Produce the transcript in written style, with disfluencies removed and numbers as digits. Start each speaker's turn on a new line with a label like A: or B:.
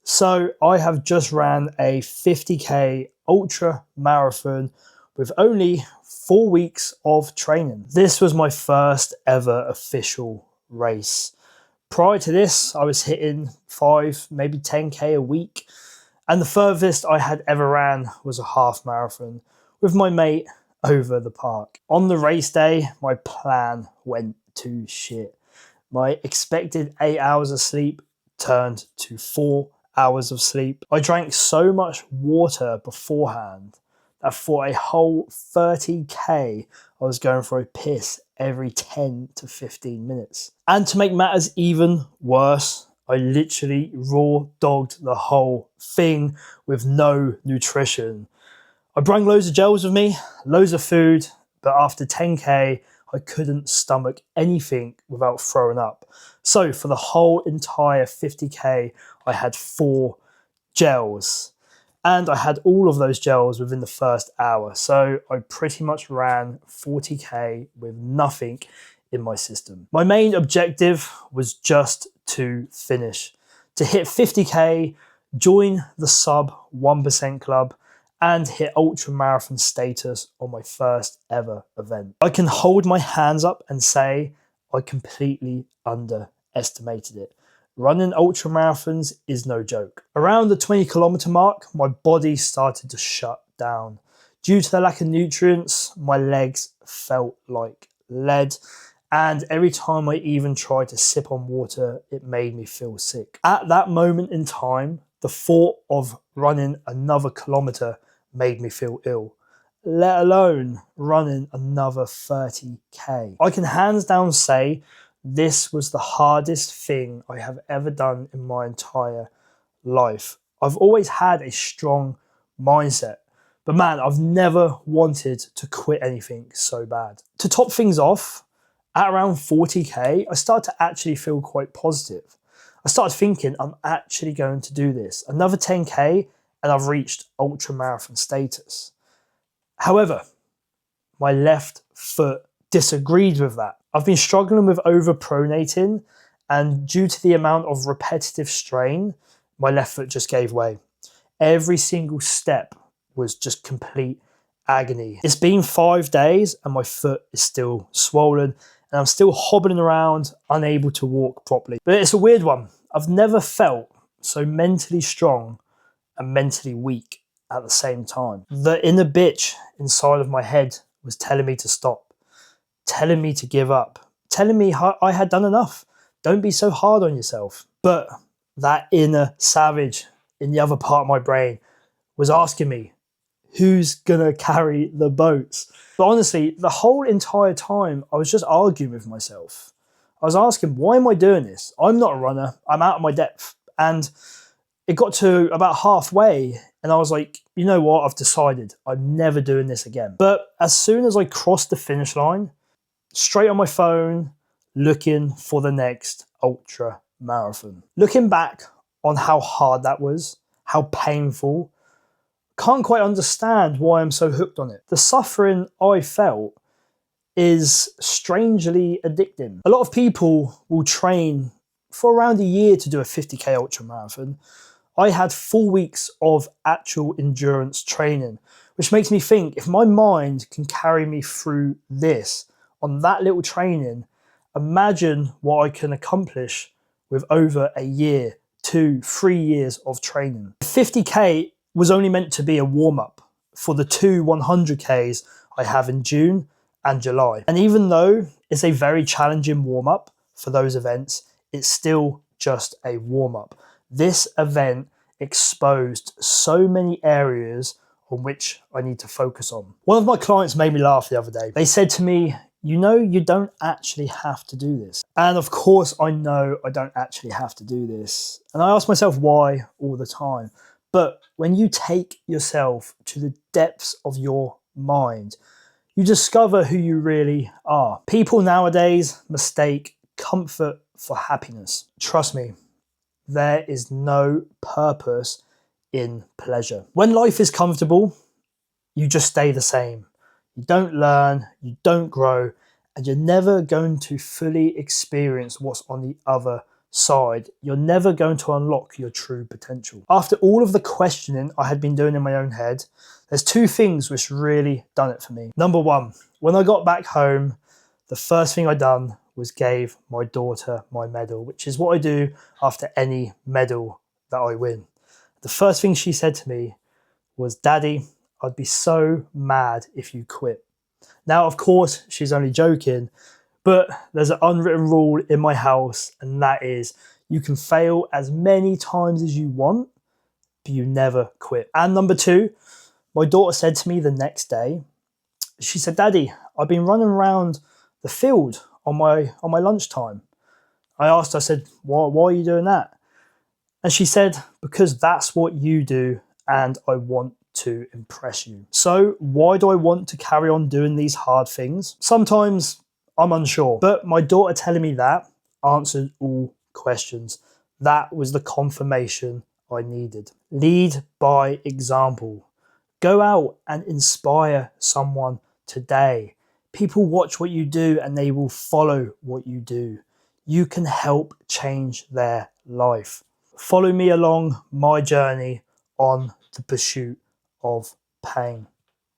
A: So I have just ran a 50k ultra marathon with only 4 weeks of training. This was my first ever official race. Prior to this, I was hitting 5, maybe 10k a week. And the furthest I had ever ran was a half marathon with my mate over the park. On the race day, my plan went to shit. My expected 8 hours of sleep turned to 4 hours of sleep. I drank so much water beforehand that for a whole 30k, I was going for a piss every 10 to 15 minutes. And to make matters even worse, I literally raw dogged the whole thing with no nutrition. I brought loads of gels with me, loads of food, but after 10k, I couldn't stomach anything without throwing up. So for the whole entire 50k, I had 4 gels. And I had all of those gels within the first hour. So I pretty much ran 40k with nothing in my system. My main objective was just to finish, to hit 50k, join the sub 1% club, and hit ultra marathon status on my first ever event. I can hold my hands up and say I completely underestimated it. Running ultra marathons is no joke. Around the 20 kilometer mark, my body started to shut down. Due to the lack of nutrients, my legs felt like lead. And every time I even tried to sip on water, it made me feel sick. At that moment in time, the thought of running another kilometer made me feel ill, let alone running another 30k. I can hands down say this was the hardest thing I have ever done in my entire life. I've always had a strong mindset, but man, I've never wanted to quit anything so bad. To top things off, at around 40k, I started to actually feel quite positive. I started thinking, I'm actually going to do this. Another 10k and I've reached ultra marathon status. However, my left foot disagreed with that. I've been struggling with overpronating, and due to the amount of repetitive strain, my left foot just gave way. Every single step was just complete agony. It's been 5 days and my foot is still swollen and I'm still hobbling around, unable to walk properly. But it's a weird one. I've never felt so mentally strong and mentally weak at the same time. The inner bitch inside of my head was telling me to stop, telling me to give up, telling me I had done enough. Don't be so hard on yourself. But that inner savage in the other part of my brain was asking me, who's gonna carry the boats? But honestly, the whole entire time, I was just arguing with myself. I was asking, why am I doing this? I'm not a runner. I'm out of my depth. And it got to about halfway and I was like, you know what? I've decided I'm never doing this again. But as soon as I crossed the finish line, straight on my phone, looking for the next ultra marathon. Looking back on how hard that was, how painful, can't quite understand why I'm so hooked on it. The suffering I felt is strangely addicting. A lot of people will train for around a year to do a 50k ultra marathon. I had 4 weeks of actual endurance training, which makes me think if my mind can carry me through this on that little training, imagine what I can accomplish with over a year, 2, 3 years of training. 50k was only meant to be a warm-up for the 2 100ks I have in June and July. And even though it's a very challenging warm-up for those events, it's still just a warm-up. This event exposed so many areas on which I need to focus on. One of my clients made me laugh the other day. They said to me, you know, you don't actually have to do this. And of course, I know I don't actually have to do this. And I ask myself why all the time. But when you take yourself to the depths of your mind, you discover who you really are. People nowadays mistake comfort for happiness. Trust me, there is no purpose in pleasure. When life is comfortable, you just stay the same. You don't learn, you don't grow, and you're never going to fully experience what's on the other side, you're never going to unlock your true potential. After all of the questioning I had been doing in my own head, there's two things which really done it for me. Number one, when I got back home, the first thing I done was gave my daughter my medal, which is what I do after any medal that I win. The first thing she said to me was, "Daddy, I'd be so mad if you quit." Now, of course, she's only joking, but there's an unwritten rule in my house, and that is you can fail as many times as you want, but you never quit. And number two, my daughter said to me the next day, she said, "Daddy, I've been running around the field on my lunchtime." I asked her, I said, why are you doing that? And she said, "Because that's what you do, and I want to impress you." So why do I want to carry on doing these hard things? Sometimes I'm unsure, but my daughter telling me that answered all questions. That was the confirmation I needed. Lead by example. Go out and inspire someone today. People watch what you do and they will follow what you do. You can help change their life. Follow me along my journey on the pursuit of pain.